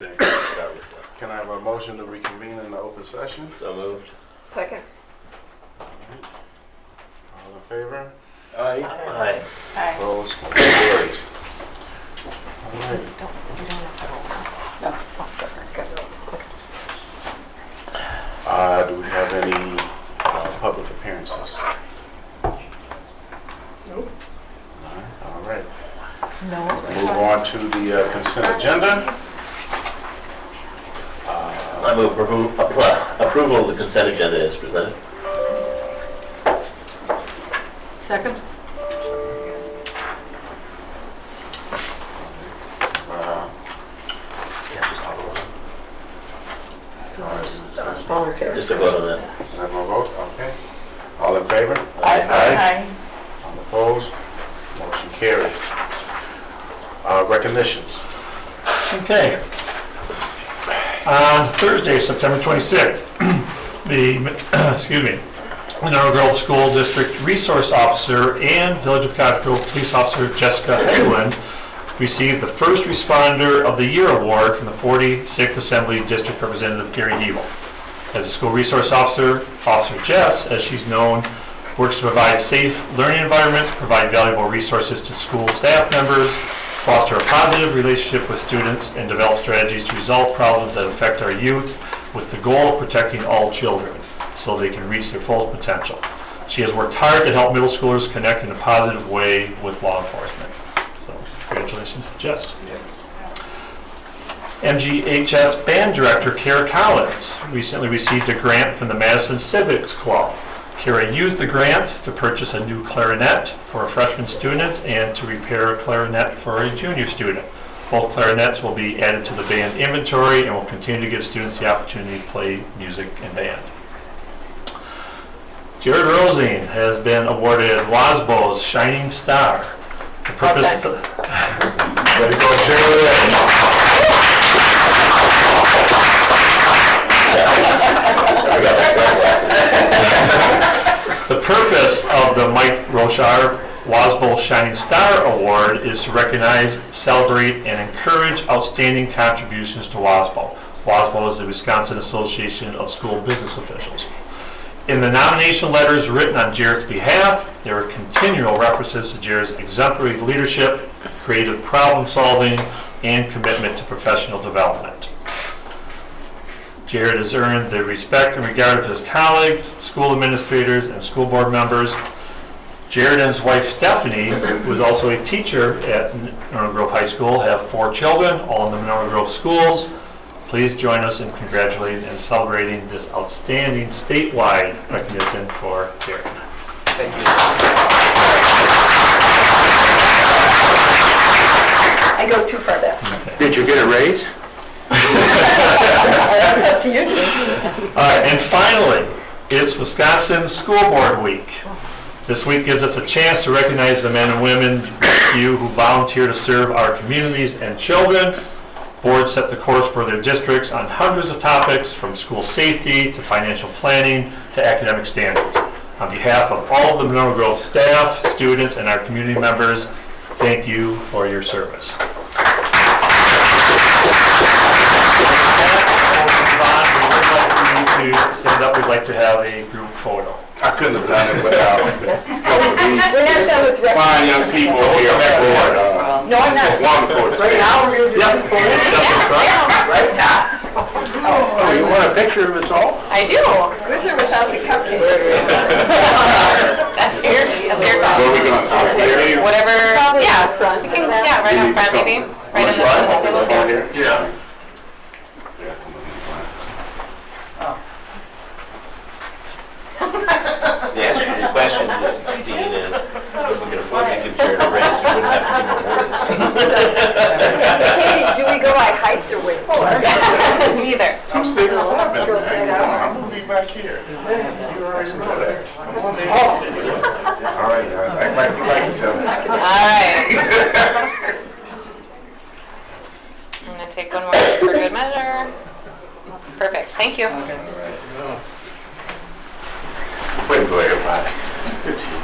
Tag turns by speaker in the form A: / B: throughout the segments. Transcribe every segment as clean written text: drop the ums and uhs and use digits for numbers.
A: Can I have a motion to reconvene in the open session?
B: So moved.
C: Second.
A: All in favor?
B: Aye. Aye.
C: Aye.
A: Opposed? Motion carries. All right. Do we have any public appearances?
C: Nope.
A: All right.
C: No.
A: Move on to the consent agenda.
B: I move approval of the consent agenda as presented.
C: Second.
B: Just a vote on that.
A: Is that my vote? Okay. All in favor?
C: Aye.
A: All opposed? Motion carries. Recognitions.
D: Okay. On Thursday, September 26th, the Monona Grove School District Resource Officer and Village of Cottage Grove Police Officer Jessica Hedlund received the First Responder of the Year Award from the 46th Assembly District Representative Gary Hebel. As a school resource officer, Officer Jess, as she's known, works to provide safe learning environments, provide valuable resources to school staff members, foster a positive relationship with students, and develop strategies to resolve problems that affect our youth with the goal of protecting all children so they can reach their full potential. She has worked hard to help middle schoolers connect in a positive way with law enforcement. So, congratulations to Jess.
A: Yes.
D: MGHS Band Director Kara Collins recently received a grant from the Madison Civics Club. Kara used the grant to purchase a new clarinet for a freshman student and to repair a clarinet for a junior student. Both clarinets will be added to the band inventory and will continue to give students the opportunity to play music in band. Jared Rosing has been awarded WASBO's Shining Star. The purpose
A: Way to go, Jared.
B: I got my sunglasses.
D: The purpose of the Mike Rochar WASBO Shining Star Award is to recognize, celebrate, and encourage outstanding contributions to WASBO. WASBO is the Wisconsin Association of School Business Officials. In the nomination letters written on Jared's behalf, there are continual references to Jared's exemplary leadership, creative problem solving, and commitment to professional development. Jared has earned the respect and regard of his colleagues, school administrators, and school board members. Jared and his wife Stephanie, who is also a teacher at Monona Grove High School, have 4 children, all in the Monona Grove schools. Please join us in congratulating and celebrating this outstanding statewide recognition for Jared.
B: Thank you.
C: I go too far back.
A: Did you get a raise?
C: That's up to you.
D: All right, and finally, it's Wisconsin School Board Week. This week gives us a chance to recognize the men and women like you who volunteer to serve our communities and children. Boards set the course for their districts on hundreds of topics, from school safety to financial planning to academic standards. On behalf of all of the Monona Grove staff, students, and our community members, thank you for your service. To stand up, we'd like to have a group photo.
A: I couldn't have done it without
C: We're not done with
A: fine young people here on the board.
C: No, I'm not.
A: Wonderful experience.
C: Right now, we're going to do right now.
A: Oh, you want a picture of us all?
C: I do. With or without the cupcake. That's here. That's here.
A: Where are we going?
C: Whatever. Yeah, front. We can, yeah, right up front maybe. Right in the tables.
A: Here? Yeah.
B: The answer to your question, Dean, is if we could afford to give Jared a raise, we wouldn't have to give him awards.
C: Hey, do we go by height or width? Neither.
A: I'm 6'7". I'm going to be back here. You already know that. All right, guys. Act like you like each other.
E: All right. I'm going to take one more just for good measure. Perfect. Thank you.
A: Way to go, everybody. Good to you.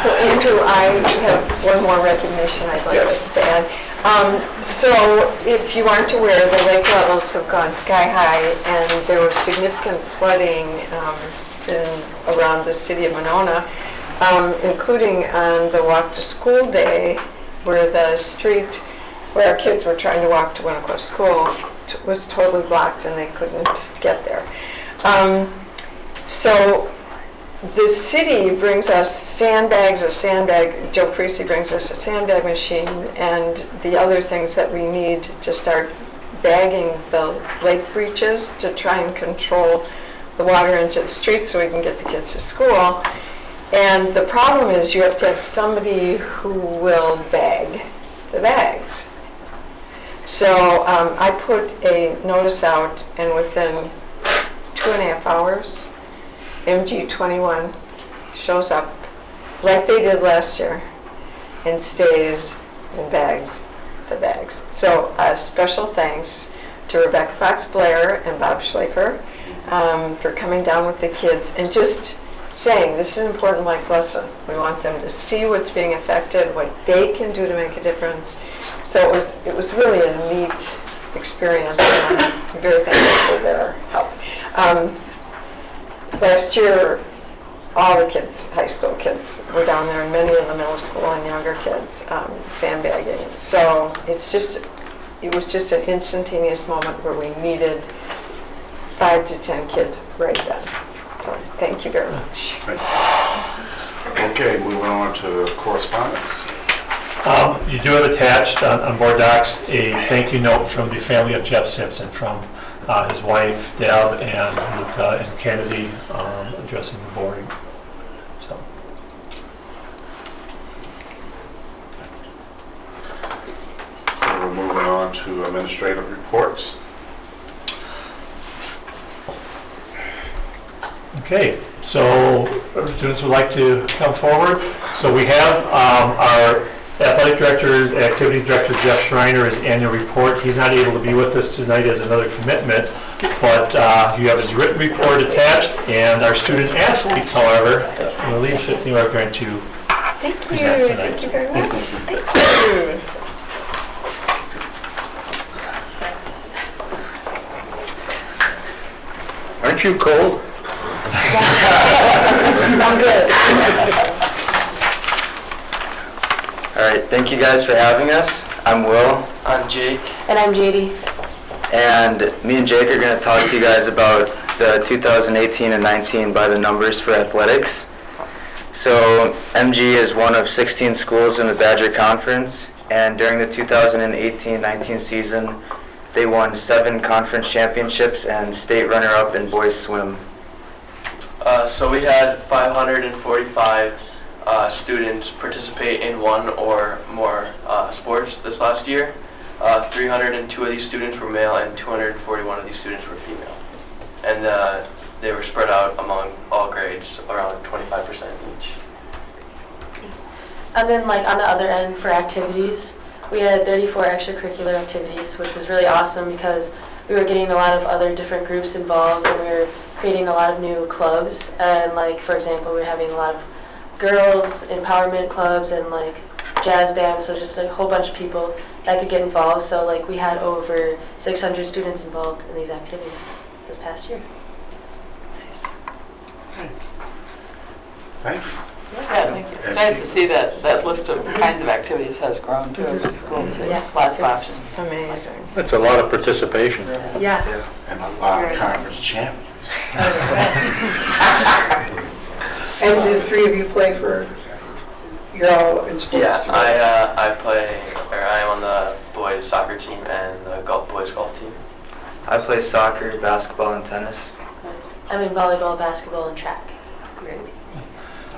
F: So Andrew, I have one more recognition I'd like us to add. So if you aren't aware, the lake levels have gone sky high, and there was significant flooding around the city of Monona, including on the walk to school day, where the street where our kids were trying to walk to Winnequa School was totally blocked and they couldn't get there. So the city brings us sandbags, Joe Creasy brings us a sandbag machine and the other things that we need to start bagging the lake breaches to try and control the water into the streets so we can get the kids to school. And the problem is you have to have somebody who will bag the bags. So I put a notice out, and within 2.5 hours, MG21 shows up like they did last year and stays and bags the bags. So special thanks to Rebecca Fox-Blair and Bob Schleifer for coming down with the kids and just saying this is an important life lesson. We want them to see what's being affected, what they can do to make a difference. So it was really a neat experience, and I'm very thankful for their help. Last year, all the kids, high school kids, were down there, and many of the middle school and younger kids sandbagging. So it was just an instantaneous moment where we needed 5 to 10 kids right then. So thank you very much.
A: Okay, moving on to correspondence.
D: You do have attached on board docs a thank you note from the family of Jeff Simpson, from his wife Deb and Luca and Kennedy, addressing the board. So.
A: We're moving on to administrative reports.
D: Okay, so students would like to come forward. So we have our athletic director, activity director, Jeff Schreiner, his annual report. He's not able to be with us tonight as another commitment, but you have his written report attached, and our student athletes, however, the leadership team are going to present tonight.
F: Thank you very much. Thank you.
A: Aren't you cold?
F: I'm good.
G: All right, thank you guys for having us. I'm Will. I'm Jake.
C: And I'm JD.
G: And me and Jake are going to talk to you guys about the 2018 and 19 by the numbers for athletics. So MG is one of 16 schools in the Badger Conference, and during the 2018-19 season, they won 7 conference championships and state runner-up in boys swim.
H: So we had 545 students participate in one or more sports this last year. 302 of these students were male and 241 of these students were female. And they were spread out among all grades, around 25% each.
C: And then like on the other end for activities, we had 34 extracurricular activities, which was really awesome because we were getting a lot of other different groups involved, and we were creating a lot of new clubs. And like, for example, we were having a lot of girls empowerment clubs and like jazz bands, so just a whole bunch of people that could get involved. So like we had over 600 students involved in these activities this past year.
I: Nice.
A: Thank you.
I: Yeah, thank you. It's nice to see that list of kinds of activities has grown too. It's cool to see.
C: Yeah.
I: Lots of
F: It's
I: options.
F: amazing.
J: That's a lot of participation.
C: Yeah.
A: And a lot of conference champions.
K: And do the 3 of you play for, you're all in sports?
H: Yeah,
K: together?
H: I am on the boys soccer team and the boys golf team.
G: I play soccer, basketball, and tennis.
I: Nice.
C: I'm in volleyball, basketball, and track.
I: Great.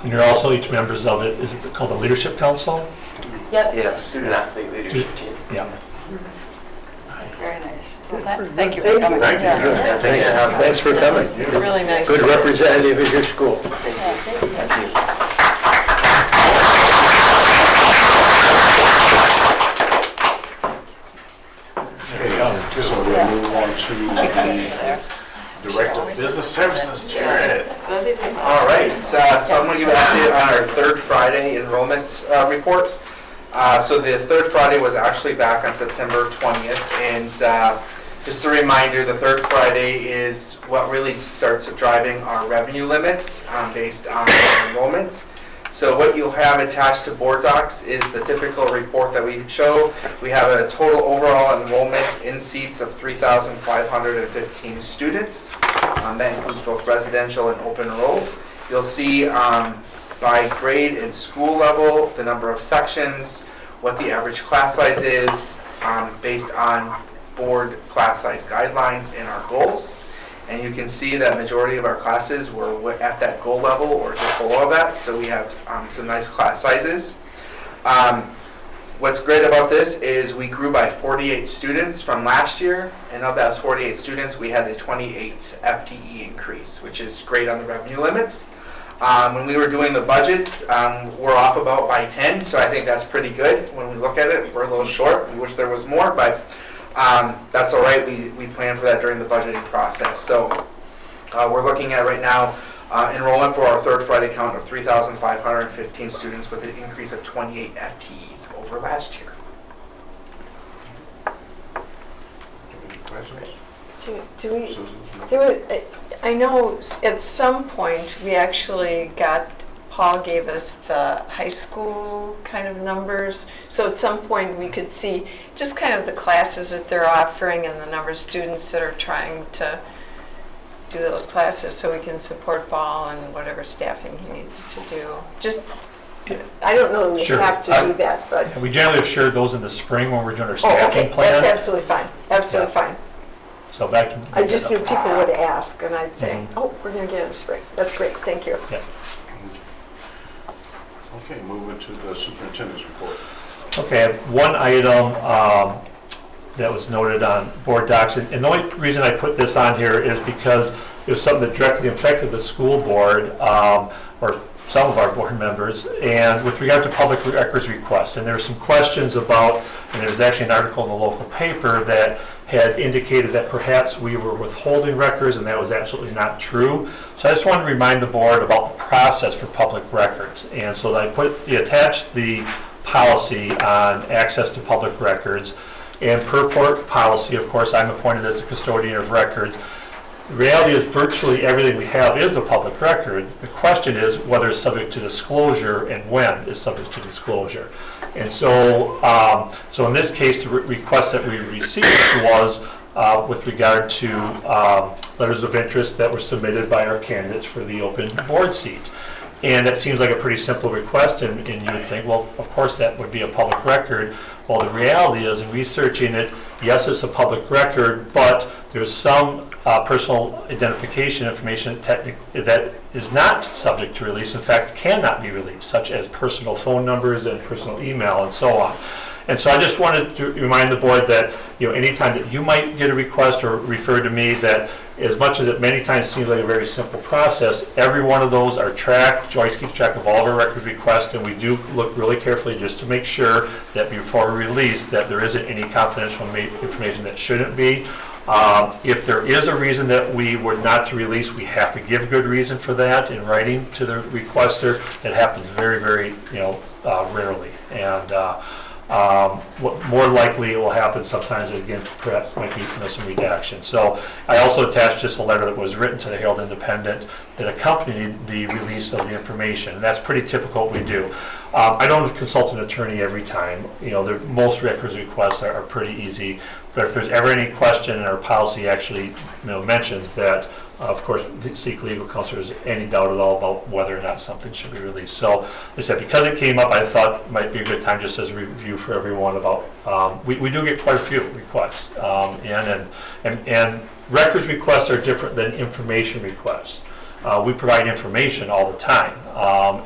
D: And you're also each members of it, is it called the Leadership Council?
C: Yep.
G: Yeah.
H: Student athlete leadership team.
D: Yeah.
I: Very nice. Well, thank you for coming.
A: Thank you.
I: Yeah.
J: Thanks for coming.
I: It's really nice.
J: Good representative of your school.
A: Okay, so we'll move on to the director Business Services, Jared.
L: All right, so I'm going to give an update on our third Friday enrollment report. So the third Friday was actually back on September 20th, and just a reminder, the third Friday is what really starts driving our revenue limits based on enrollments. So what you'll have attached to board docs is the typical report that we show. We have a total overall enrollment in seats of 3,515 students. That includes both residential and open enrolled. You'll see by grade and school level, the number of sections, what the average class size is based on board class size guidelines and our goals. And you can see that majority of our classes were at that goal level or just below that, so we have some nice class sizes. What's great about this is we grew by 48 students from last year, and of those 48 students, we had a 28 FTE increase, which is great on the revenue limits. When we were doing the budgets, we're off about by 10, so I think that's pretty good. When we look at it, we're a little short. We wish there was more, but that's all right. We planned for that during the budgeting process. So we're looking at right now enrollment for our third Friday count of 3,515 students with an increase of 28 FTEs over last year.
A: Any questions?
F: I know at some point we actually Paul gave us the high school kind of numbers. So at some point we could see just kind of the classes that they're offering and the number of students that are trying to do those classes so we can support Paul and whatever staffing he needs to do. Just, I don't know that we
D: Sure.
F: have to do that, but.
D: We generally have shared those in the spring when we're doing our staffing plan.
F: That's absolutely fine, absolutely fine.
D: So that can.
F: I just knew people would ask and I'd say,
D: Mhm.
F: oh, we're gonna get it in the spring. That's great, thank you.
D: Yeah.
A: Okay, moving to the superintendent's report.
D: Okay, I have one item that was noted on board docs, and the only reason I put this on here is because it was something that directly affected the school board, or some of our board members, and with regard to public records requests. And there were some questions about, and there was actually an article in the local paper that had indicated that perhaps we were withholding records, and that was absolutely not true. So I just wanted to remind the board about the process for public records. And so I attached the policy on access to public records. And per policy, of course, I'm appointed as the custodian of records. The reality is virtually everything we have is a public record. The question is whether it's subject to disclosure and when is subject to disclosure. And so, so in this case, the request that we received was with regard to letters of interest that were submitted by our candidates for the open board seat. And that seems like a pretty simple request, and you would think, well, of course that would be a public record. Well, the reality is, in researching it, yes, it's a public record, but there's some personal identification information that is not subject to release, in fact, cannot be released, such as personal phone numbers and personal email and so on. And so I just wanted to remind the board that, you know, anytime that you might get a request or refer to me, that as much as it many times seems like a very simple process, every one of those are tracked. Joyce keeps track of all of our record requests, and we do look really carefully just to make sure that before we release that there isn't any confidential information that shouldn't be. If there is a reason that we were not to release, we have to give good reason for that in writing to the requester. It happens very, very, rarely. And what more likely it will happen sometimes, again, perhaps might be some redaction. So I also attached just a letter that was written to the Herald Independent that accompanied the release of the information. And that's pretty typical what we do. I don't consult an attorney every time. Most records requests are pretty easy. But if there's ever any question, and our policy actually mentions that, of course, seek legal counsel if there's any doubt at all about whether or not something should be released. So I said, because it came up, I thought it might be a good time just as a review for everyone about, we do get quite a few requests. And records requests are different than information requests. We provide information all the time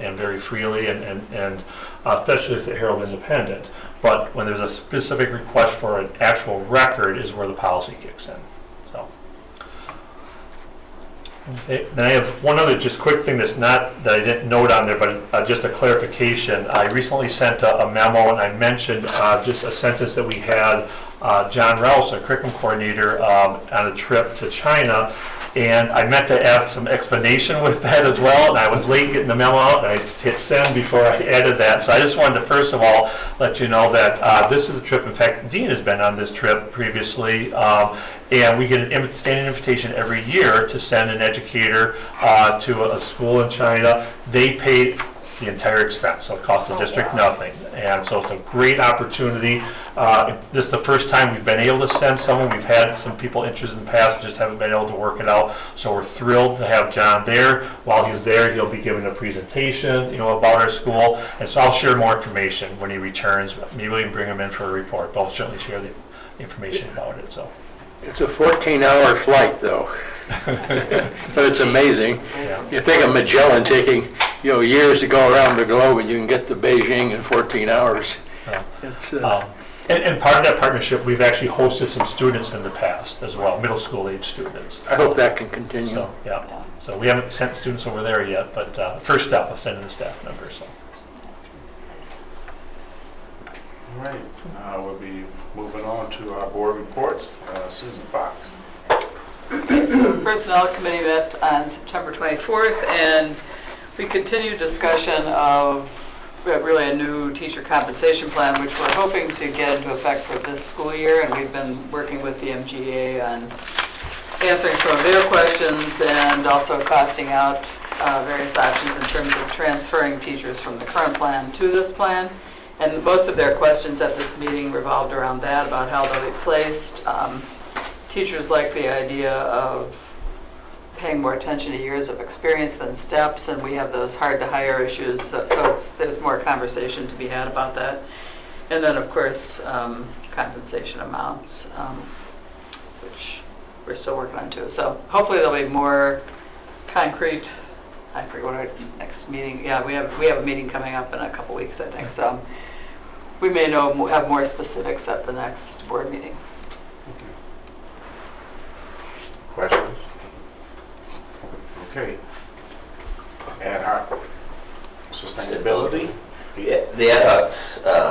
D: and very freely, and especially with the Herald Independent. But when there's a specific request for an actual record is where the policy kicks in. So, okay. Then I have one other just quick thing that I didn't note on there, but just a clarification. I recently sent a memo, and I mentioned just a sentence that we had John Rouse, our curriculum coordinator, on a trip to China. And I meant to have some explanation with that as well, and I was late getting the memo out, and I hit send before I added that. So I just wanted to first of all let you know that this is a trip. In fact, Dean has been on this trip previously, and we get an standing invitation every year to send an educator to a school in China. They pay the entire expense, so it costs the district nothing. And so it's a great opportunity. This is the first time we've been able to send someone. We've had some people interested in the past, just haven't been able to work it out. So we're thrilled to have John there. While he's there, he'll be giving a presentation, about our school. And so I'll share more information when he returns. Maybe we can bring him in for a report, but I'll certainly share the information about it. So
J: It's a 14-hour flight, though. But it's amazing.
D: yeah.
J: You think of Magellan taking, years to go around the globe, and you can get to Beijing in 14 hours.
D: So,
J: It's,
D: and part of that partnership, we've actually hosted some students in the past as well, middle school age students.
J: I hope that can continue.
D: So, yeah. So we haven't sent students over there yet, but first step of sending the staff members. So.
A: All right, we'll be moving on to our board reports. Susan Fox.
I: So the Personnel Committee met on September 24th, and we continued discussion of really a new teacher compensation plan, which we're hoping to get into effect for this school year, and we've been working with the MGA on answering some of their questions and also costing out various options in terms of transferring teachers from the current plan to this plan. And most of their questions at this meeting revolved around that, about how they'll be placed. Teachers like the idea of paying more attention to years of experience than steps, and we have those hard-to-hire issues, so there's more conversation to be had about that. And then, of course, compensation amounts, which we're still working on too. So hopefully there'll be more concrete. I forget what our next meeting. Yeah, we have a meeting coming up in a couple weeks, I think. So we may have more specifics at the next board meeting.
A: Questions? Okay. Ad hoc sustainability.
B: Yeah, the ad hoc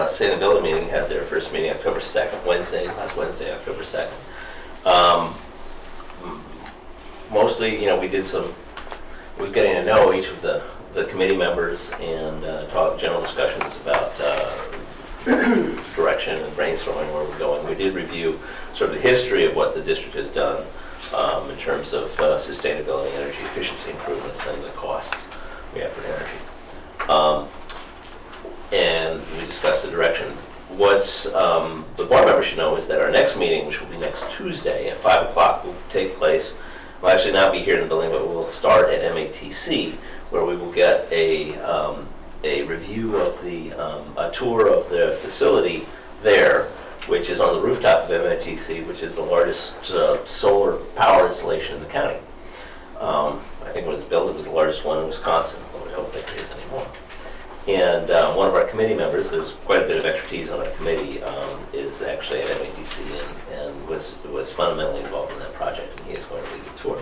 B: sustainability meeting had their first meeting October 2nd, last Wednesday, October 2nd. Mostly, we was getting to know each of the committee members and talk general discussions about direction and brainstorming where we're going. We did review sort of the history of what the district has done in terms of sustainability, energy efficiency improvements, and the costs we have for energy. And we discussed the direction. What's the board members should know is that our next meeting, which will be next Tuesday at 5 o'clock, will take place. We'll actually not be here in the building, but we'll start at MATC, where we will get a review of a tour of the facility there, which is on the rooftop of MATC, which is the largest solar power installation in the county. I think when it was built, it was the largest one in Wisconsin, but I don't think it is anymore. And one of our committee members, there's quite a bit of expertise on our committee, is actually at MATC and was fundamentally involved in that project, and he is going to lead the tour.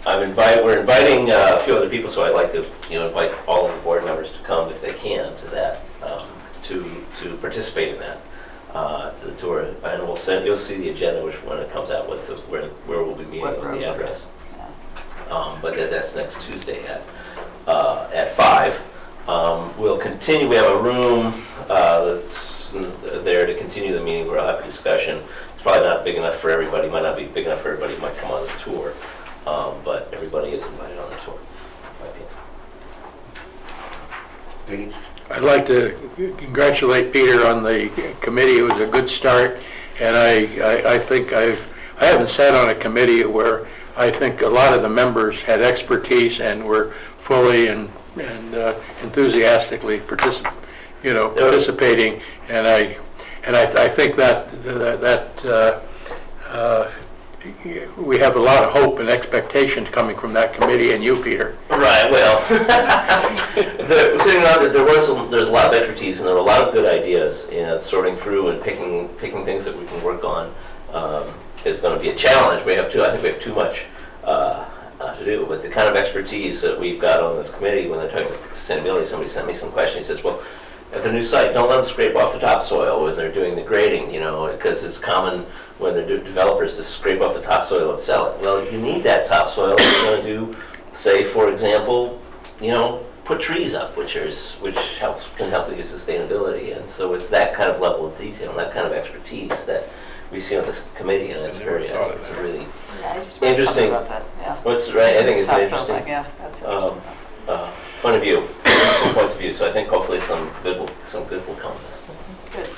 B: We're inviting a few other people, so I'd like to invite all of the board members to come if they can to that, to participate in that. To the tour, and you'll see the agenda when it comes out with where we'll be meeting with the address. But that's next Tuesday at 5. We'll continue. We have a room that's there to continue the meeting. We'll have a discussion. It's probably not big enough for everybody. Might not be big enough for everybody who might come on the tour, but everybody is invited on the tour.
A: Dean?
J: I'd like to congratulate Peter on the committee. It was a good start, and I think I haven't sat on a committee where I think a lot of the members had expertise and were fully and enthusiastically participating, and I think that we have a lot of hope and expectation coming from that committee and you, Peter.
B: Right. Well, there's a lot of expertise and there are a lot of good ideas, and sorting through and picking things that we can work on is going to be a challenge. I think we have too much to do, but the kind of expertise that we've got on this committee, when they're talking about sustainability, somebody sent me some questions. He says, well, at the new site, don't let them scrape off the topsoil when they're doing the grading, you know, because it's common when the developers to scrape off the topsoil and sell it. Well, you need that topsoil if you're going to do, say, for example, you know, put trees up, which can help with your sustainability. And so it's that kind of level of detail and that kind of expertise that we see on this committee, and it's very, it's a really
I: Yeah, I just read
B: interesting.
I: something about that, yeah.
B: What's right? I think it's an
I: Top
B: interesting
I: something, yeah, that's interesting.
B: point of view, some points of view. So I think hopefully some good will come of this.
I: Good.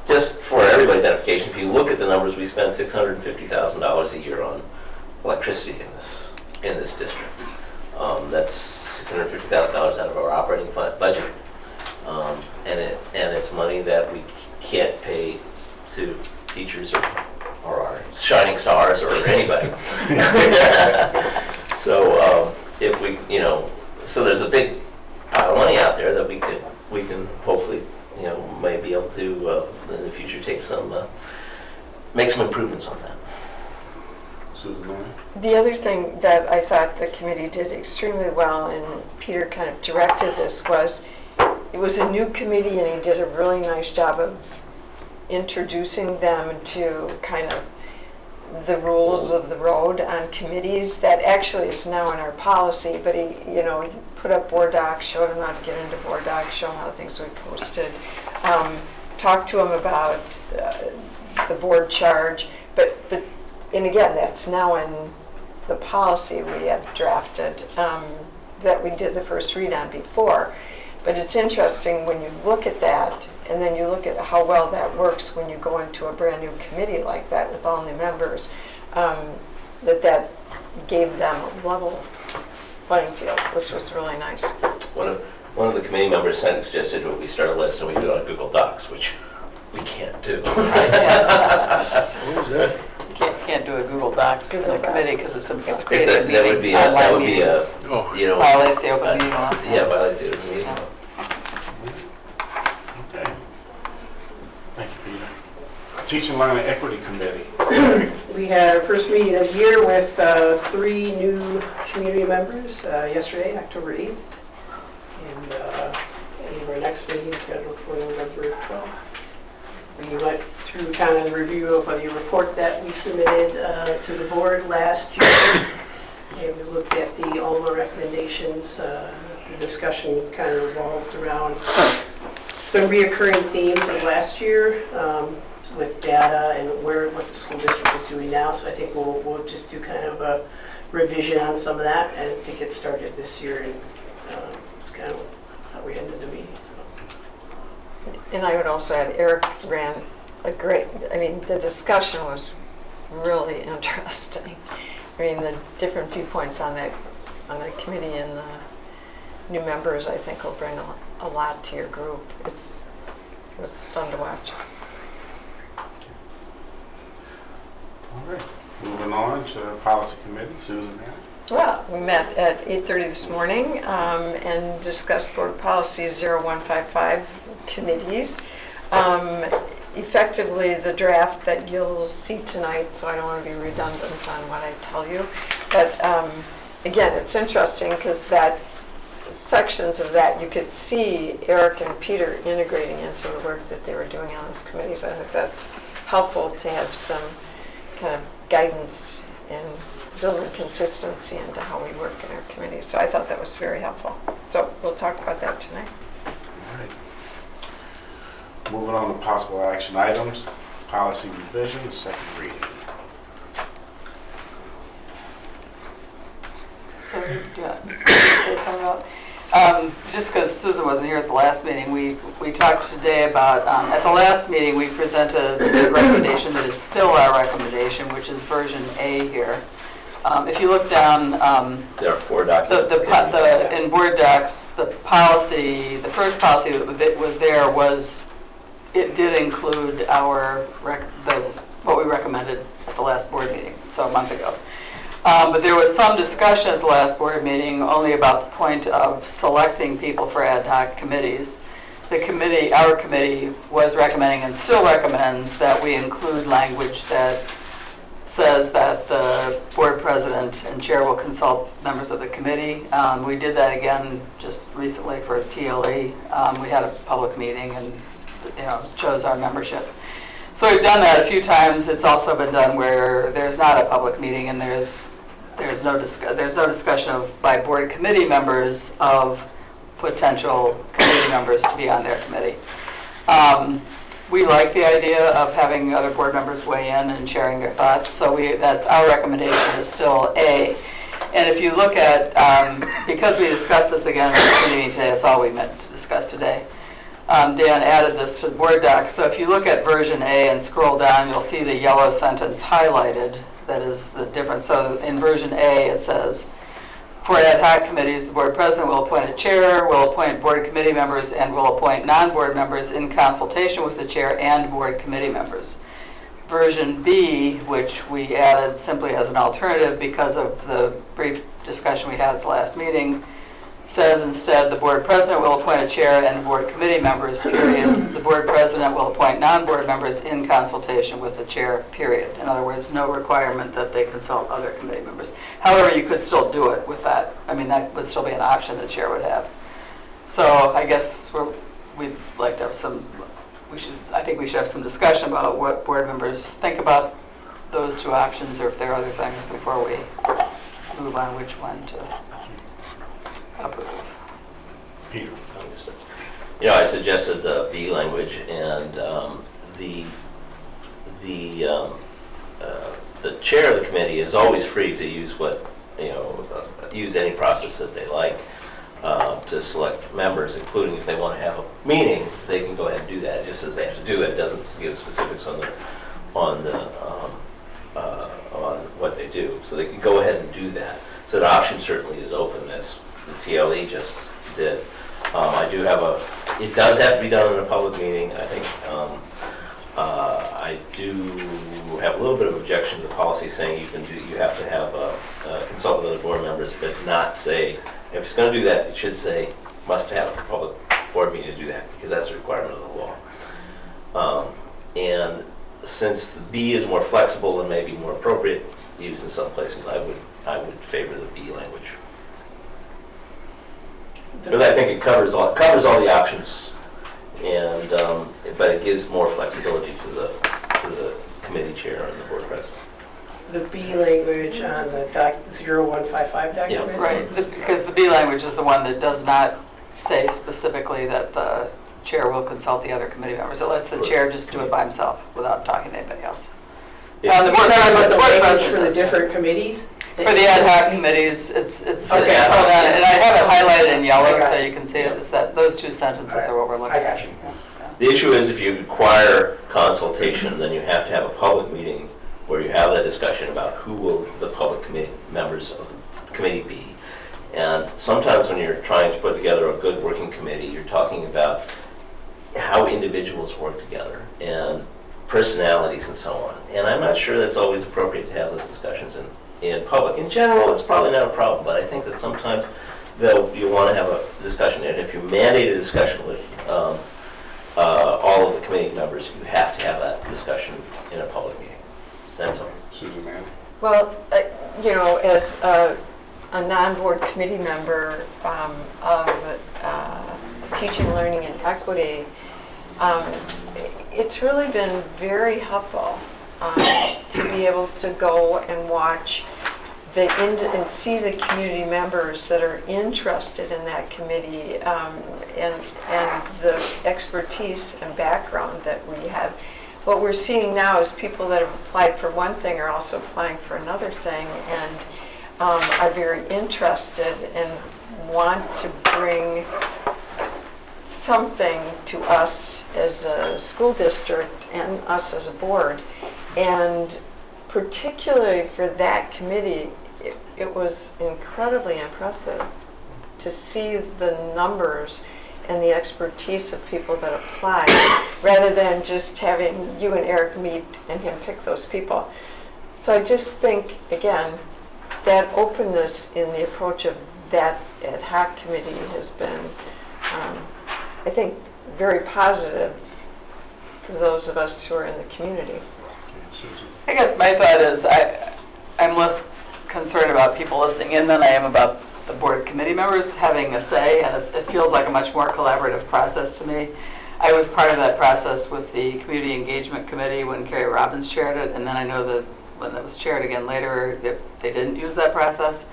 B: Just for everybody's edification, if you look at the numbers, we spend $650,000 a year on electricity in this district. That's $650,000 out of our operating budget, and it's money that we can't pay to teachers or our shining stars or anybody. So if we, you know, so there's a big pile of money out there that we can hopefully, you know, may be able to in the future take some make some improvements on that.
F: The other thing that I thought the committee did extremely well, and Peter kind of directed this, was it was a new committee and he did a really nice job of introducing them to kind of the rules of the road on committees. That actually is now in our policy, but he put up board docs, showed them how to get into board docs, showed them how the things we posted, talked to them about the board charge, and again, that's now in the policy we have drafted that we did the first read on before. But it's interesting when you look at that, and then you look at how well that works when you go into a brand new committee like that with all new members, that gave them a level playing field, which was really nice.
B: One of the committee members suggested that we start a list and we do it on Google Docs, which we can't do.
J: What was that?
I: Can't do a Google Docs in a committee because it's created a meeting.
B: That would be a you know,
I: violates the open meeting law.
B: Yeah, violates the open meeting law.
A: Okay. Thank you, Peter. Teaching Learning Equity Committee.
K: We had our first meeting of the year with 3 new community members yesterday, October 8th. And our next meeting is scheduled for November 12th. We went through kind of the review of the report that we submitted to the board last year. And we looked at all the recommendations. The discussion kind of revolved around some reoccurring themes of last year with data and what the school district is doing now. So I think we'll just do kind of a revision on some of that and to get started this year. And it's kind of how we ended the meeting.
F: And I would also add, Eric ran the discussion was really interesting. I mean, the different viewpoints on the committee and the new members, I think, will bring a lot to your group. It was fun to watch.
A: All right. Moving on to Policy Committee. Susan, ma'am.
F: Well, we met at 8:30 this morning and discussed Board Policy 0155 committees. Effectively, the draft that you'll see tonight, so I don't want to be redundant on what I tell you. But again, it's interesting because sections of that you could see Eric and Peter integrating into the work that they were doing on those committees. I think that's helpful to have some kind of guidance and building consistency into how we work in our committees. So I thought that was very helpful. So we'll talk about that tonight.
A: All right. Moving on to possible action items. Policy revision, second reading.
I: So, yeah, say something about, just because Susan wasn't here at the last meeting, we talked today about, at the last meeting, we presented the recommendation that is still our recommendation, which is version A here. If you look down,
B: there are 4 documents.
I: In Word docs, the first policy that was there it did include what we recommended at the last board meeting, so a month ago. But there was some discussion at the last board meeting only about the point of selecting people for ad hoc committees. Our committee was recommending and still recommends that we include language that says that the board president and chair will consult members of the committee. We did that again just recently for TLE. We had a public meeting and, chose our membership. So we've done that a few times. It's also been done where there's not a public meeting and there's no discussion by board committee members of potential committee members to be on their committee. We like the idea of having other board members weigh in and sharing their thoughts, so that's our recommendation is still A. And if you look at, because we discussed this again in the meeting today, that's all we meant to discuss today. Dan added this to the board doc, so if you look at version A and scroll down, you'll see the yellow sentence highlighted. That is the difference. So in version A, it says, for ad hoc committees, the board president will appoint a chair, will appoint board committee members, and will appoint non-board members in consultation with the chair and board committee members. Version B, which we added simply as an alternative because of the brief discussion we had at the last meeting, says instead the board president will appoint a chair and board committee members, period. The board president will appoint non-board members in consultation with the chair, period. In other words, no requirement that they consult other committee members. However, you could still do it with that. I mean, that would still be an option the chair would have. So I guess we'd like to have I think we should have some discussion about what board members think about those two options, or if there are other things before we move on which one to approve.
B: Peter. I suggested the B language, and the chair of the committee is always free to use use any process that they like to select members, including if they want to have a meeting, they can go ahead and do that. It just says they have to do it. It doesn't give specifics on what they do, so they can go ahead and do that. So the option certainly is open, as the TLE just did. It does have to be done in a public meeting. I think I do have a little bit of objection to the policy saying you have to have consult with other board members, but not say, if it's going to do that, it should say must have a public board meeting to do that, because that's a requirement of the law. And since the B is more flexible and maybe more appropriate used in some places, I would favor the B language. Because I think it covers all the options, and but it gives more flexibility to the committee chair and the board president.
K: The B language on the 0155 document?
I: Yeah, right, because the B language is the one that does not say specifically that the chair will consult the other committee members. It lets the chair just do it by himself without talking to anybody else.
K: The board president for the different committees?
I: For the ad hoc committees, it's
K: okay.
I: Hold on, and I have it highlighted in yellow so you can see it. It's that those two sentences are what we're looking at.
K: I got you.
B: The issue is if you require consultation, then you have to have a public meeting where you have that discussion about who will the public committee members of the committee be. And sometimes when you're trying to put together a good working committee, you're talking about how individuals work together and personalities and so on. And I'm not sure that's always appropriate to have those discussions in public. In general, it's probably not a problem, but I think that sometimes you want to have a discussion. And if you mandate a discussion with all of the committee members, you have to have that discussion in a public meeting. That's all.
A: Susan Mann?
F: Well, as a non-board committee member of teaching, learning, and equity, it's really been very helpful to be able to go and watch and see the community members that are interested in that committee, and the expertise and background that we have. What we're seeing now is people that have applied for one thing are also applying for another thing, and are very interested and want to bring something to us as a school district and us as a board. And particularly for that committee, it was incredibly impressive to see the numbers and the expertise of people that applied, rather than just having you and Eric meet and him pick those people. So I just think, again, that openness in the approach of that ad hoc committee has been, I think, very positive for those of us who are in the community.
I: I guess my thought is I'm less concerned about people listening in than I am about the board committee members having a say, and it feels like a much more collaborative process to me. I was part of that process with the Community Engagement Committee when Carrie Robbins chaired it, and then I know that when it was chaired again later, they didn't use that process.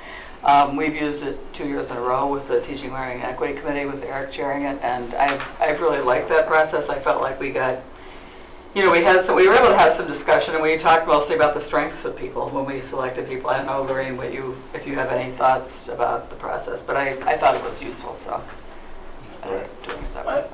I: We've used it 2 years in a row with the Teaching, Learning, and Equity Committee with Eric chairing it, and I've really liked that process. I felt like we got, we were able to have some discussion, and we talked mostly about the strengths of people when we selected people. I don't know, Lorraine, if you have any thoughts about the process, but I thought it was useful, so I like doing it that way.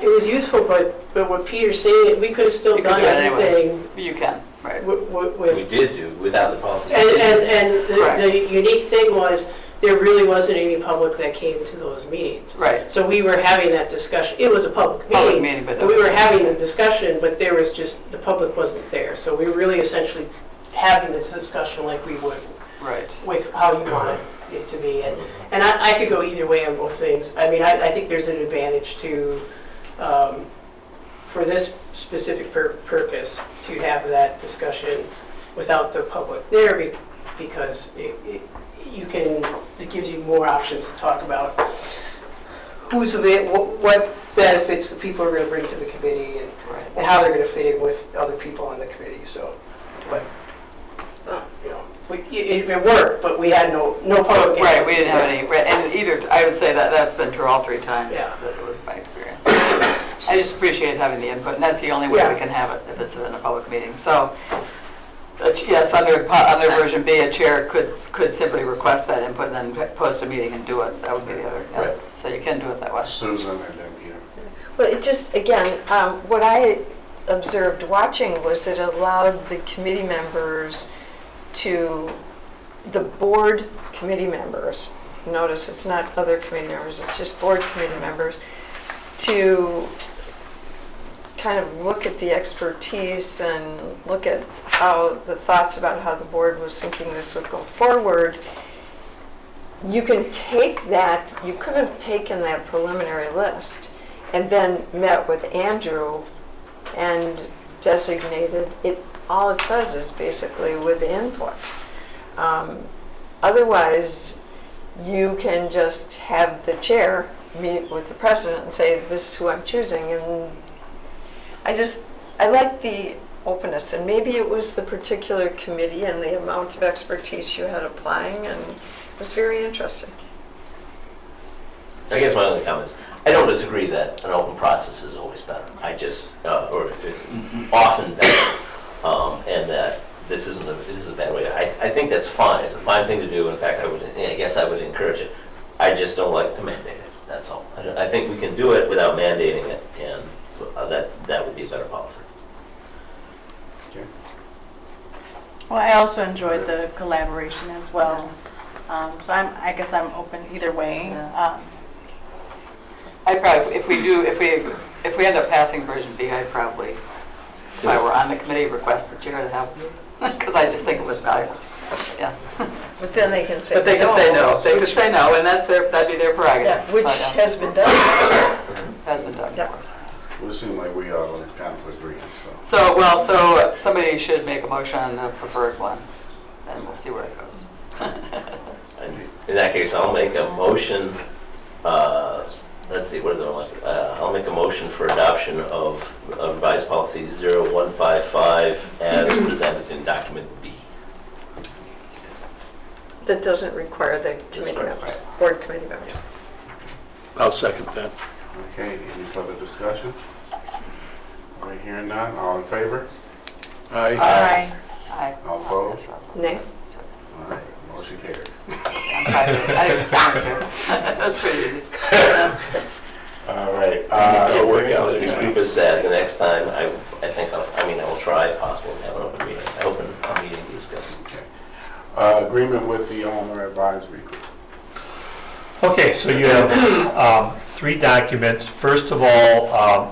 K: It was useful, but what Peter's saying, we could have still
I: You could
K: done
I: do it anyway.
K: everything
I: You can, right.
K: with
B: We did do, without the policy.
K: And
I: Correct.
K: the unique thing was, there really wasn't any public that came to those meetings.
I: Right.
K: So we were having that discussion, it was a public
I: Public
K: meeting,
I: meeting, but
K: and we were having a discussion, but there was just, the public wasn't there. So we were really essentially having the discussion like we would
I: Right.
K: with how you wanted it to be. And I could go either way on both things. I mean, I think there's an advantage to, for this specific purpose, to have that discussion without the public there, because it gives you more options to talk about what benefits the people are going to bring to the committee, and how they're going to fit in with other people on the committee. So, but it worked, but we had no public.
I: Right, we didn't have any, and either, I would say that's been true all 3 times.
K: Yeah.
I: That was my experience. I just appreciate having the input, and that's the only way we can have it, if it's in a public meeting. So, yes, under version B, a chair could simply request that input and then post a meeting and do it. That would be the other,
B: Right.
I: So you can do it that way.
A: Susan and then Peter.
F: Well, it just, again, what I observed watching was it allowed the committee members the board committee members, notice it's not other committee members, it's just board committee members, to kind of look at the expertise and look at how the thoughts about how the board was thinking this would go forward. You can take that, you could have taken that preliminary list and then met with Andrew and designated it. All it says is basically with input. Otherwise, you can just have the chair meet with the president and say, this is who I'm choosing. And I like the openness, and maybe it was the particular committee and the amount of expertise you had applying, and it was very interesting.
B: I guess my only comment is, I don't disagree that an open process is always better. I just, or it's often better, and that this is a bad way. I think that's fine. It's a fine thing to do. In fact, I guess I would encourage it. I just don't like to mandate it. That's all. I think we can do it without mandating it, and that would be a better policy.
A: Okay.
M: Well, I also enjoyed the collaboration as well. So I guess I'm open either way.
I: I probably, if we end up passing version B, I'd probably, if I were on the committee, request the chair to have, because I just think it was valuable. Yeah.
F: But then they can say
I: But they could say no. They could say no, and that'd be their prerogative.
F: Yeah, which
I: So, yeah.
F: has been done.
I: Has been done,
F: Yeah.
I: of course.
A: Well, it seemed like we all kind of agreed, so.
I: So somebody should make a motion on the preferred one, and we'll see where it goes.
B: And in that case, I'll make a motion, let's see, what is it? I'll make a motion for adoption of revised policy 0155 as presented in document B.
F: That doesn't require the committee
B: correct.
F: members, board committee members.
J: I'll second that.
A: Okay, any further discussion? All right, hearing none, all in favor?
J: Aye.
I: Aye.
A: All opposed?
F: Nay?
A: All right, motion carries.
I: That's pretty easy.
A: All right.
B: This group is sad. The next time, I think, I will try if possible to have an open meeting. Open a meeting to discuss.
A: Okay. Agreement with the owner advisory group.
D: Okay, so you have 3 documents. First of all,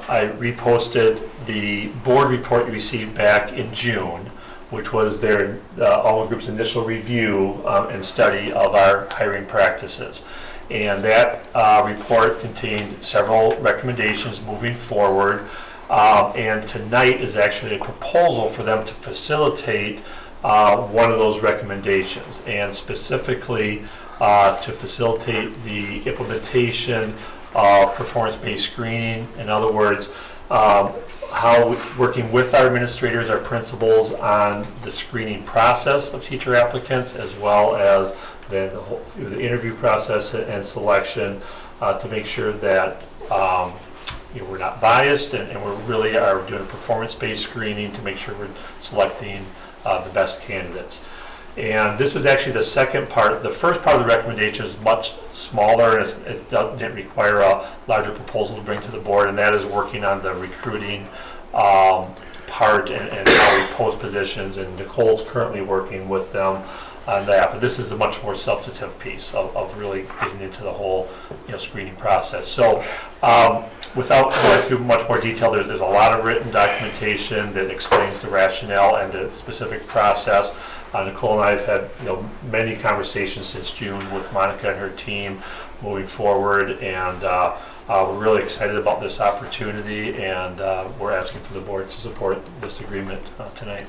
D: I reposted the board report you received back in June, which was their all group's initial review and study of our hiring practices. And that report contained several recommendations moving forward. And tonight is actually a proposal for them to facilitate one of those recommendations, and specifically to facilitate the implementation of performance-based screening. In other words, how working with our administrators, our principals on the screening process of teacher applicants, as well as then through the interview process and selection, to make sure that we're not biased, and we really are doing a performance-based screening to make sure we're selecting the best candidates. And this is actually the second part. The first part of the recommendation is much smaller, and it didn't require a larger proposal to bring to the board, and that is working on the recruiting part and how we post positions, and Nicole's currently working with them on that. But this is a much more substantive piece of really getting into the whole screening process. So without going through much more detail, there's a lot of written documentation that explains the rationale and the specific process. Nicole and I have had many conversations since June with Monica and her team moving forward, and we're really excited about this opportunity, and we're asking for the board to support this agreement tonight.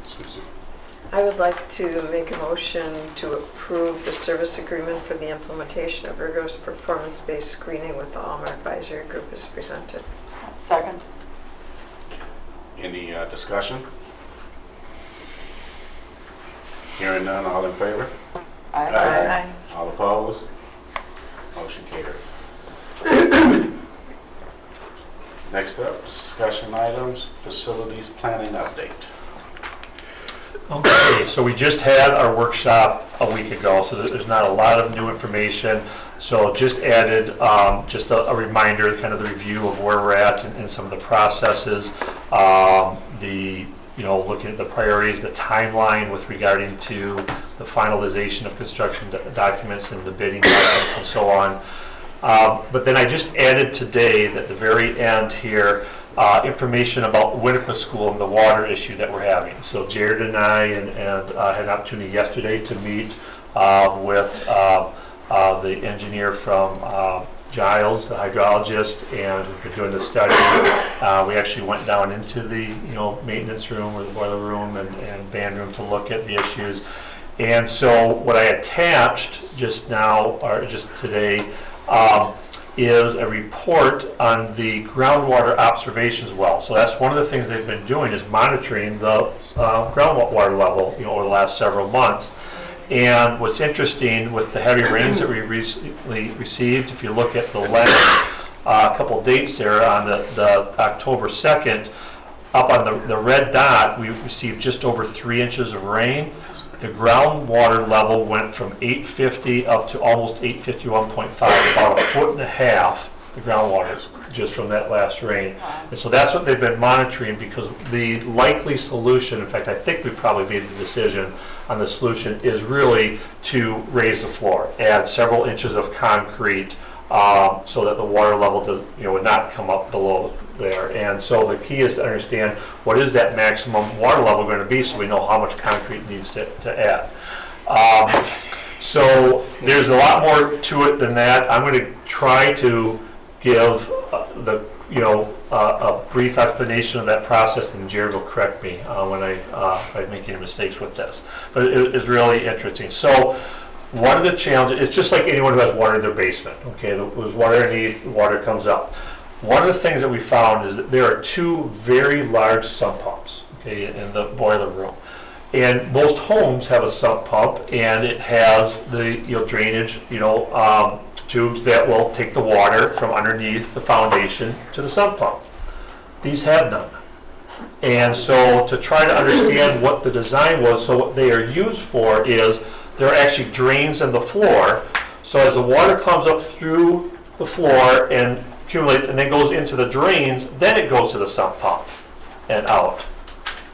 A: Susie.
F: I would like to make a motion to approve the service agreement for the implementation of rigorous performance-based screening with the Alma Advisory Group as presented.
I: Second.
A: Any discussion? Hearing none, all in favor?
I: Aye.
A: All opposed? Motion carried. Next up, discussion items, facilities planning update.
D: Okay, so we just had our workshop a week ago, so there's not a lot of new information. So just added just a reminder, kind of the review of where we're at and some of the processes, looking at the priorities, the timeline with regarding to the finalization of construction documents and the bidding documents and so on. But then I just added today at the very end here information about Winnequa School and the water issue that we're having. So Jared and I had an opportunity yesterday to meet with the engineer from Giles, the hydrologist, and we've been doing the study. We actually went down into the maintenance room or the boiler room and band room to look at the issues. And so what I attached just now, or just today, is a report on the groundwater observations well. So that's one of the things they've been doing, is monitoring the groundwater level over the last several months. And what's interesting with the heavy rains that we recently received, if you look at the last couple dates there on the October 2nd, up on the red dot, we received just over 3 inches of rain. The groundwater level went from 850 up to almost 851.5, about 1.5 foot, the groundwater, just from that last rain. And so that's what they've been monitoring, because the likely solution, in fact, I think we probably made the decision on the solution, is really to raise the floor, add several inches of concrete so that the water level would not come up below there. And so the key is to understand what is that maximum water level going to be, so we know how much concrete needs to add. So there's a lot more to it than that. I'm going to try to give a brief explanation of that process, and Jared will correct me when if I make any mistakes with this. But it is really interesting. So one of the challenges, it's just like anyone who has water in their basement. Okay, there's water underneath, the water comes up. One of the things that we found is that there are 2 very large sump pumps, okay, in the boiler room. And most homes have a sump pump, and it has the drainage, tubes that will take the water from underneath the foundation to the sump pump. These have none. And so to try to understand what the design was, so what they are used for is there are actually drains in the floor. So as the water comes up through the floor and accumulates and then goes into the drains, then it goes to the sump pump and out.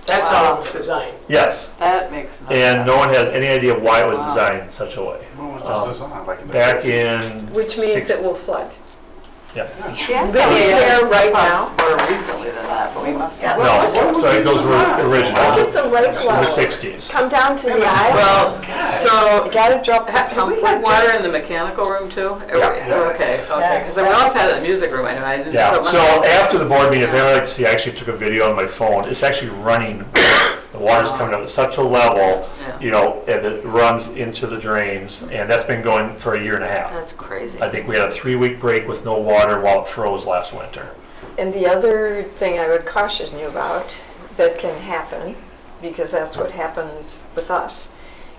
K: That's how it was designed.
D: Yes.
I: That makes no sense.
D: And no one has any idea why it was designed in such a way.
A: When was this designed? Like in the
D: Back
A: 50s?
D: in...
F: Which means it will flood.
D: Yeah.
F: There right now.
I: More recently than that, but we must.
D: No, so those were original.
F: Look at the lake
D: In the
F: levels.
D: 60s.
F: Come down to the aisle.
I: So
F: You gotta drop the
I: have
F: pump.
I: we had water in the mechanical room too?
D: Yeah.
I: Okay. Okay, because we always had it in the music room, I know, I didn't.
D: Yeah,
I: it must
D: so
I: have been-
D: after the board meeting, if anyone would like to see, I actually took a video on my phone. It's actually running. The water's coming up at such a level,
I: Yeah.
D: and it runs into the drains, and that's been going for a year and a half.
C: That's crazy.
D: I think we had a 3-week break with no water while it froze last winter.
F: And the other thing I would caution you about that can happen, because that's what happens with us,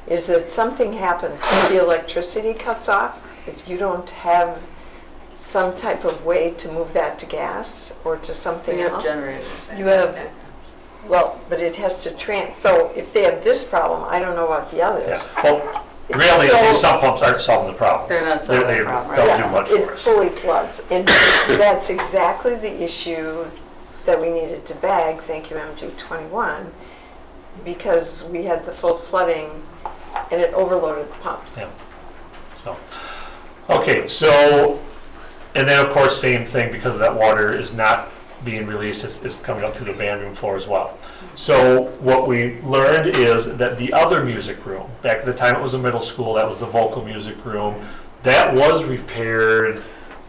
F: is that something happens, if the electricity cuts off, if you don't have some type of way to move that to gas or to something
I: We have
F: else.
I: generators.
F: You have, well, but it has to so if they have this problem, I don't know about the
D: Yeah.
F: others.
D: Well, really, these sump pumps aren't solving the problem.
I: They're not solving the problem,
D: They
I: right?
D: don't do much
F: It
D: for us.
F: fully floods, and that's exactly the issue that we needed to bag, thank you MG 21, because we had the full flooding and it overloaded the pumps.
D: Yeah. So, okay, so, and then of course, same thing, because that water is not being released, is coming up through the band room floor as well. So what we learned is that the other music room, back at the time it was a middle school, that was the vocal music room, that was repaired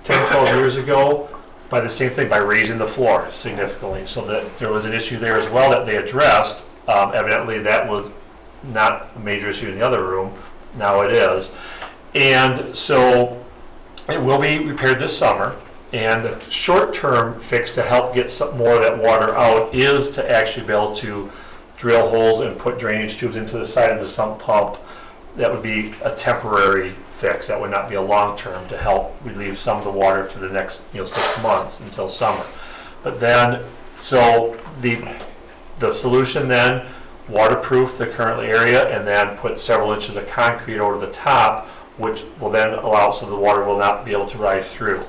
D: 10, 12 years ago by the same thing, by raising the floor significantly. So that there was an issue there as well that they addressed. Evidently that was not a major issue in the other room, now it is. And so it will be repaired this summer. And the short-term fix to help get some more of that water out is to actually be able to drill holes and put drainage tubes into the side of the sump pump. That would be a temporary fix. That would not be a long-term to help relieve some of the water for the next 6 months until summer. But then, so the solution then, waterproof the current area and then put several inches of concrete over the top, which will then allow so the water will not be able to rise through.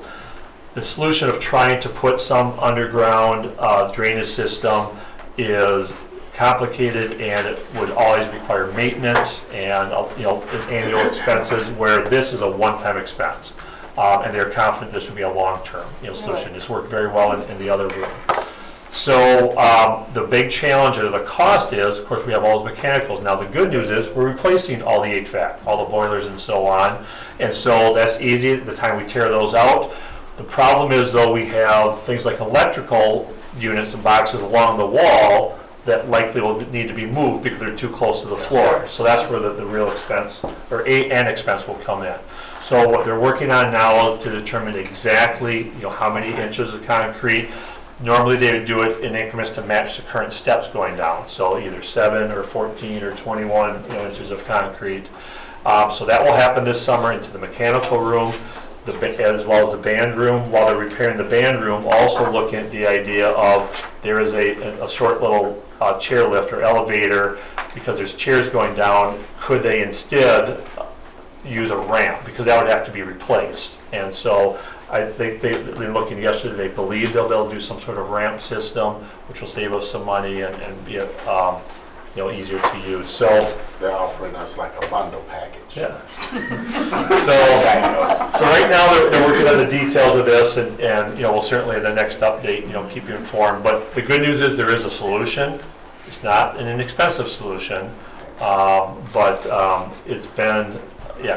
D: The solution of trying to put some underground drainage system is complicated, and it would always require maintenance and annual expenses, where this is a one-time expense. And they're confident this would be a long-term solution. This worked very well in the other room. So the big challenge or the cost is, of course, we have all those mechanicals. Now the good news is we're replacing all the HVAC, all the boilers and so on. And so that's easy the time we tear those out. The problem is, though, we have things like electrical units and boxes along the wall that likely will need to be moved because they're too close to the floor. So that's where the real expense, or an expense, will come in. So what they're working on now is to determine exactly how many inches of concrete. Normally they would do it in increments to match the current steps going down. So either 7 or 14 or 21 inches of concrete. So that will happen this summer into the mechanical room, as well as the band room. While they're repairing the band room, also looking at the idea of there is a short little chairlift or elevator, because there's chairs going down. Could they instead use a ramp? Because that would have to be replaced. And so I think they're looking yesterday, they believe they'll be able to do some sort of ramp system, which will save us some money and be easier to use. So
A: They're offering us like a bundle package.
D: yeah. So right now they're working on the details of this, and we'll certainly in the next update keep you informed. But the good news is there is a solution. It's not an inexpensive solution, but it's been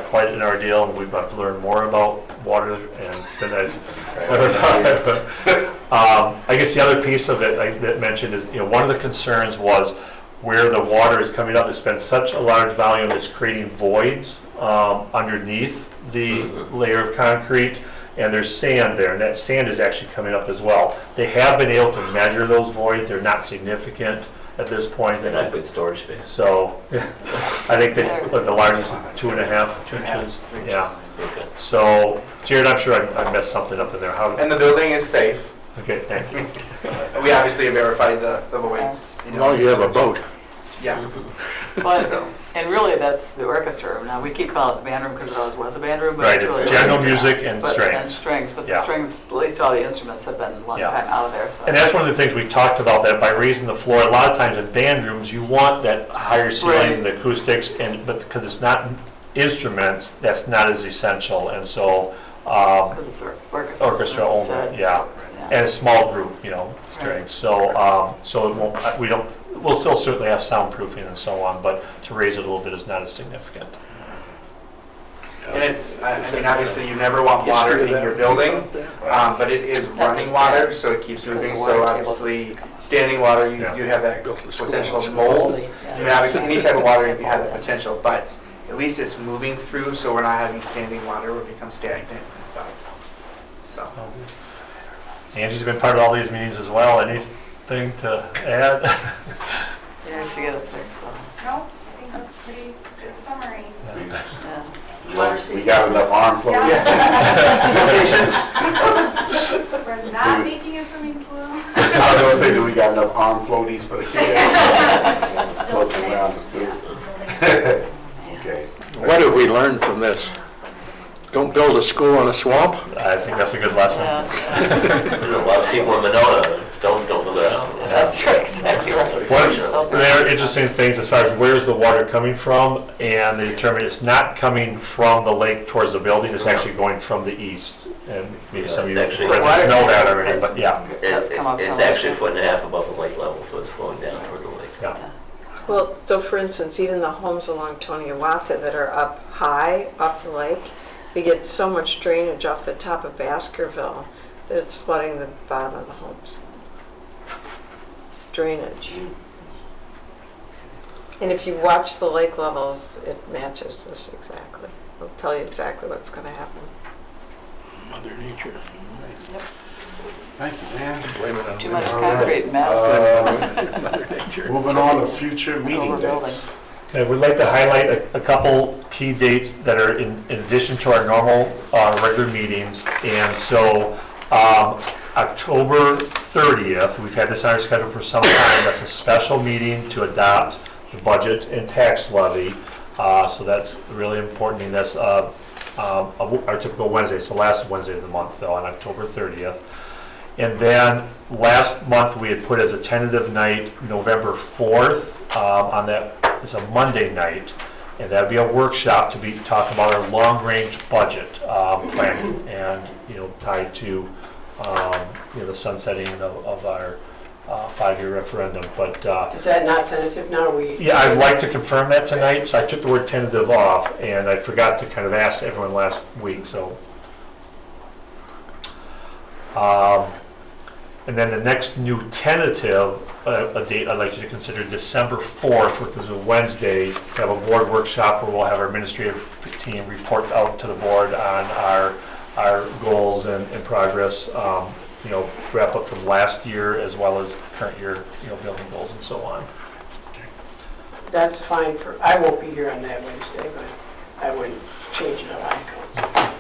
D: quite an ordeal, and we've got to learn more about water. And then I guess the other piece of it that mentioned is one of the concerns was where the water is coming up. It's been such a large volume, it's creating voids underneath the layer of concrete, and there's sand there, and that sand is actually coming up as well. They have been able to measure those voids. They're not significant at this point.
B: They're not good storage space.
D: So I think the largest 2.5 inches. Yeah.
B: Okay.
D: So Jared, I'm sure I messed something up in there. How?
L: And the building is safe.
D: Okay, thank you.
L: We obviously have verified the voids.
J: As long as you have a boat.
L: Yeah.
I: But, and really, that's the orchestra room. Now, we keep calling it the band room because it always was a band room, but
D: Right,
I: it's really
D: it's general
I: orchestra.
D: music and
I: But-
D: strings.
I: And strings, but the
D: Yeah.
I: strings, at least all the instruments have been a long
D: Yeah.
I: time out of there, so.
D: And that's one of the things we talked about, that by raising the floor, a lot of times in band rooms, you want that higher ceiling, the acoustics, but because it's not instruments, that's not as essential. And so
I: Because it's orchestra.
D: orchestra
I: it's
D: only,
I: instead.
D: yeah, and a small group, strings. So it won't. We'll still certainly have soundproofing and so on, but to raise it a little bit is not as significant.
L: And it's, I mean, obviously you never want water in your building, but it is running water, so it keeps moving. So obviously, standing water, you do have that potential of mold. I mean, obviously, any type of water, you have the potential, but at least it's moving through, so we're not having standing water where it becomes stagnant and stuff. So.
D: Angie's been part of all these meetings as well. Anything to add?
I: Yeah, to get up there, so.
N: No, I think that's pretty good summary.
A: We got enough arm flow.
N: We're not making a swimming pool.
A: I was gonna say, do we got enough arm floaties for the kids? Floating around the school. Okay.
J: What have we learned from this? Don't build a school in a swamp?
D: I think that's a good lesson.
B: A lot of people in Monona don't build their houses.
I: That's right, exactly right.
D: One, there are interesting things as far as where's the water coming from, and they determine it's not coming from the lake towards the building, it's actually going from the east. And maybe some of you
B: It's
D: residents
B: actually-
D: know that already, but yeah.
I: That's come up
B: It's
I: somewhere.
B: actually 1.5 foot above the lake level, so it's flowing down toward the lake.
D: Yeah.
F: Well, so for instance, even the homes along Toniawatha that are up high off the lake, we get so much drainage off the top of Baskerville that it's flooding the bottom of the homes. It's drainage. And if you watch the lake levels, it matches this exactly. It'll tell you exactly what's going to happen.
J: Mother Nature.
A: Thank you, man.
J: Blame it on
I: Too much
A: All right.
I: concrete mass.
J: Mother Nature.
A: Moving on to future meeting dates.
D: Okay, we'd like to highlight a couple key dates that are in addition to our normal regular meetings. And so October 30th, we've had this on our schedule for some time. That's a special meeting to adopt the budget and tax levy. So that's really important. And that's our typical Wednesday. It's the last Wednesday of the month, though, on October 30th. And then last month we had put as a tentative night November 4th on that. It's a Monday night, and that'd be a workshop to be talking about our long-range budget planning, and tied to the sunsetting of our 5-year referendum. But
K: Is that not tentative now?
D: yeah, I'd like to confirm that tonight. So I took the word tentative off, and I forgot to kind of ask everyone last week. So. And then the next new tentative a date I'd like you to consider December 4th, which is a Wednesday, to have a board workshop where we'll have our administrative team report out to the board on our goals and progress, wrap up from last year as well as current year, building goals and so on.
K: That's fine I won't be here on that Wednesday, but I wouldn't change it on my account.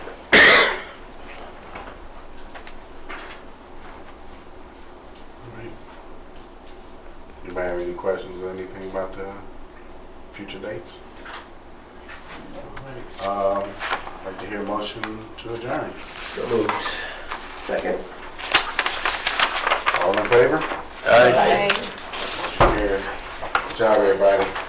A: Anybody have any questions or anything about the future dates? I'd like to hear a motion to adjourn.
B: So moved.
K: Second.
A: All in favor?
J: Aye.
A: Motion carries. Good job, everybody.